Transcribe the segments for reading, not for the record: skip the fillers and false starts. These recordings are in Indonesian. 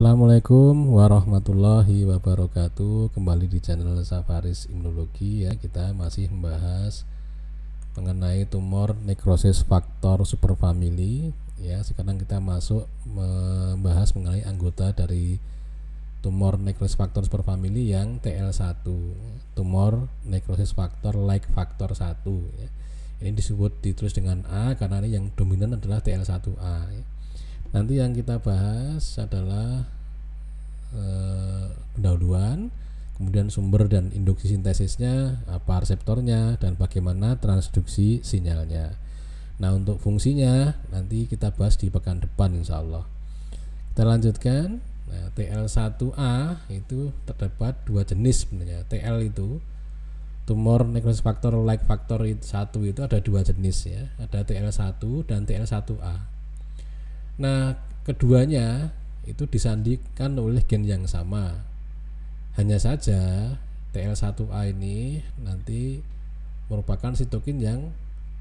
Assalamualaikum warahmatullahi wabarakatuh. Kembali di channel Safaris Imunologi ya. Kita masih membahas mengenai tumor nekrosis faktor superfamily ya. Sekarang kita masuk membahas mengenai anggota dari tumor nekrosis faktor superfamily yang TL1, tumor nekrosis faktor like faktor 1 ya. Ini ditulis dengan A karena ini yang dominan adalah TL1A ya. Nanti yang kita bahas adalah pendahuluan, kemudian sumber dan induksi sintesisnya, apa reseptornya, dan bagaimana transduksi sinyalnya. Nah, untuk fungsinya nanti kita bahas di pekan depan insya Allah. Kita lanjutkan. Nah, TL1A itu terdapat dua jenis sebenarnya. TL itu tumor necrosis factor like factor 1 itu ada dua jenis ya. Ada TL1 dan TL1A. Nah, keduanya itu disandikan oleh gen yang sama. Hanya saja TL1A ini nanti merupakan sitokin yang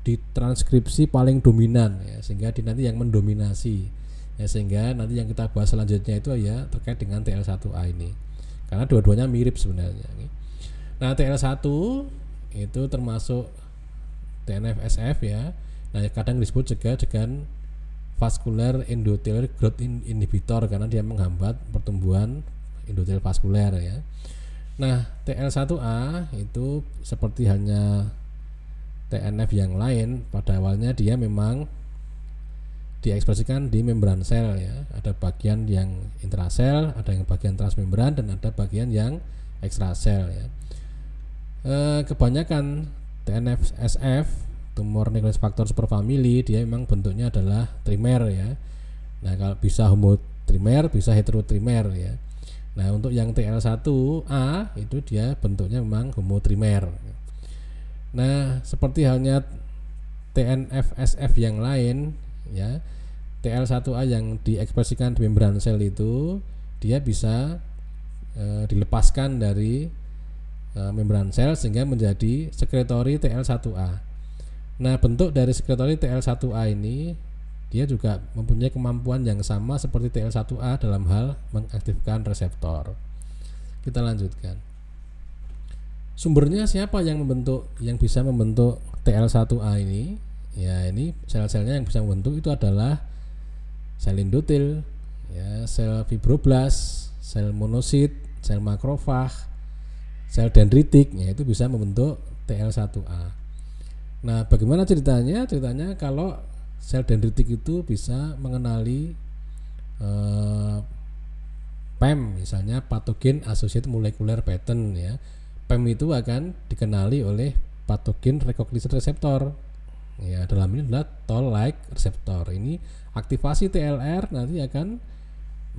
ditranskripsi paling dominan ya, sehingga nanti yang mendominasi ya, sehingga nanti yang kita bahas selanjutnya itu ya terkait dengan TL1A ini. Karena dua-duanya mirip sebenarnya. Nah, TL1 itu termasuk TNF-SF ya. Nah, kadang disebut juga dengan vascular endothelial growth inhibitor karena dia menghambat pertumbuhan endotel vaskuler ya. Nah, TL1A itu seperti halnya TNF yang lain, pada awalnya dia memang diekspresikan di membran sel ya. Ada bagian yang intrasel, ada yang bagian transmembran, dan ada bagian yang ekstrasel ya. Kebanyakan TNF-SF tumor necrosis faktor superfamily dia memang bentuknya adalah trimer ya. Nah, kalau bisa homotrimer, bisa heterotrimer ya. Nah, untuk yang TL1A itu dia bentuknya memang homotrimer. Nah, seperti halnya TNF-SF yang lain ya, TL1A yang diekspresikan di membran sel itu dia bisa dilepaskan dari membran sel sehingga menjadi sekretori TL1A. Nah, bentuk dari sekretori TL1A ini dia juga mempunyai kemampuan yang sama seperti TL1A dalam hal mengaktifkan reseptor. Kita lanjutkan. Sumbernya siapa yang bisa membentuk TL1A ini? Ya, ini sel-selnya yang bisa membentuk itu adalah sel endotel, ya, sel fibroblast, sel monosit, sel makrofag, sel dendritik, ya, itu bisa membentuk TL1A. Nah, bagaimana ceritanya? Ceritanya kalau sel dendritik itu bisa mengenali PAM, misalnya patogen associated molecular pattern ya. PAM itu akan dikenali oleh patogen recognition receptor. Ya, dalam ini adalah toll-like receptor. Ini aktivasi TLR nanti akan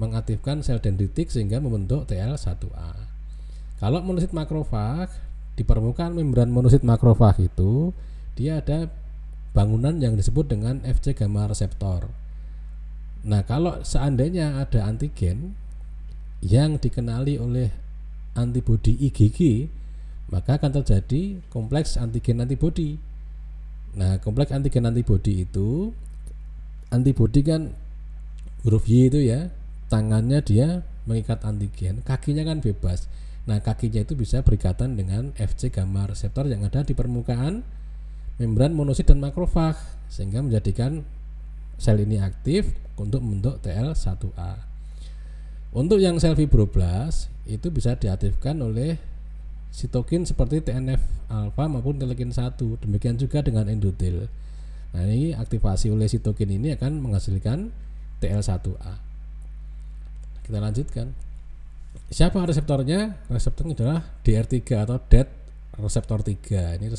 mengaktifkan sel dendritik sehingga membentuk TL1A. Kalau monosit makrofag, di permukaan membran monosit makrofag itu dia ada bangunan yang disebut dengan Fc gamma reseptor. Nah, kalau seandainya ada antigen yang dikenali oleh antibodi IgG, maka akan terjadi kompleks antigen antibodi. Nah, kompleks antigen antibodi itu, antibodi kan huruf Y itu ya, tangannya dia mengikat antigen, kakinya kan bebas. Nah, kakinya itu bisa berikatan dengan Fc gamma reseptor yang ada di permukaan membran monosit dan makrofag sehingga menjadikan sel ini aktif untuk membentuk TL1A. Untuk yang sel fibroblast itu bisa diaktifkan oleh sitokin seperti TNF alfa maupun interleukin 1. Demikian juga dengan endotel. Nah, ini aktivasi oleh sitokin ini akan menghasilkan TL1A. Kita lanjutkan. Siapa reseptornya? Reseptornya adalah DR3 atau DET reseptor 3. Ini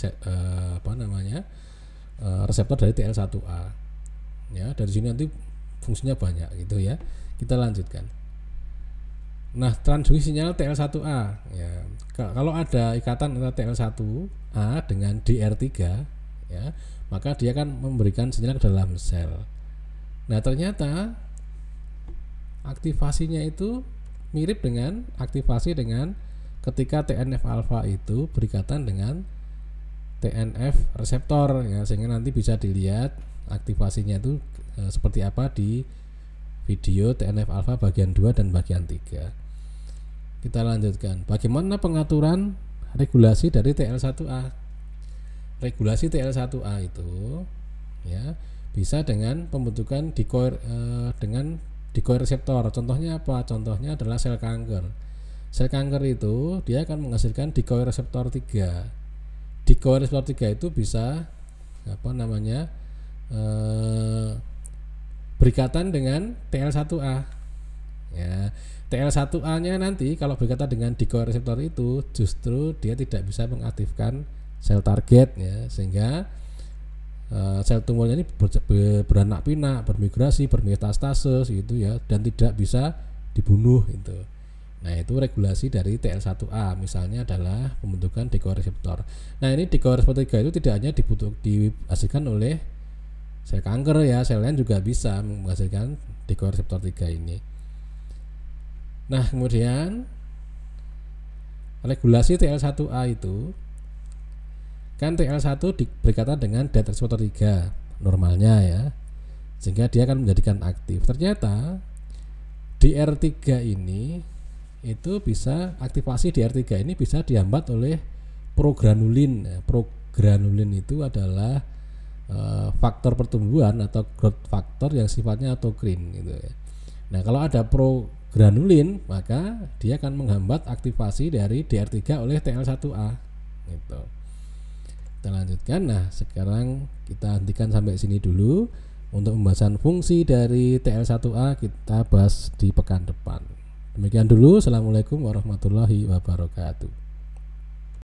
reseptor dari TL1A. Ya, dari sini nanti fungsinya banyak gitu ya. Kita lanjutkan. Nah, transduksi sinyal TL1A ya. Kalau ada ikatan antara TL1A dengan DR3 ya, maka dia akan memberikan sinyal ke dalam sel. Nah, ternyata aktivasinya itu mirip dengan aktivasi dengan ketika TNF alfa itu berikatan dengan TNF reseptor ya, sehingga nanti bisa dilihat aktivasinya itu seperti apa di video TNF alfa bagian 2 dan bagian 3. Kita lanjutkan. Bagaimana pengaturan regulasi dari TL1A? Regulasi TL1A itu ya bisa dengan pembentukan dengan decoy reseptor. Contohnya apa? Contohnya adalah sel kanker. Sel kanker itu dia akan menghasilkan decoy reseptor 3. Decoy reseptor 3 itu bisa berikatan dengan TL1A. Ya, TL1A-nya nanti kalau berikatan dengan decoy reseptor itu justru dia tidak bisa mengaktifkan sel target ya, sehingga sel tumornya ini beranak pinak, bermigrasi, bermetastase gitu ya, dan tidak bisa dibunuh itu. Nah, itu regulasi dari TL1A misalnya adalah pembentukan decoy reseptor. Nah, ini decoy reseptor 3 itu tidak hanya dihasilkan oleh sel kanker ya, sel lain juga bisa menghasilkan decoy reseptor 3 ini. Nah, kemudian regulasi TL1A itu kan TL1 berkaitan dengan dead reseptor 3 normalnya ya, sehingga dia akan menjadikan aktif. Ternyata DR3 ini itu bisa, aktivasi DR3 ini bisa dihambat oleh progranulin. Progranulin itu adalah faktor pertumbuhan atau growth factor yang sifatnya autokrin gitu ya. Nah, kalau ada progranulin maka dia akan menghambat aktivasi dari DR3 oleh TL1A gitu. Kita lanjutkan. Nah, sekarang kita hentikan sampai sini dulu. Untuk pembahasan fungsi dari TL1A kita bahas di pekan depan. Demikian dulu. Assalamualaikum warahmatullahi wabarakatuh.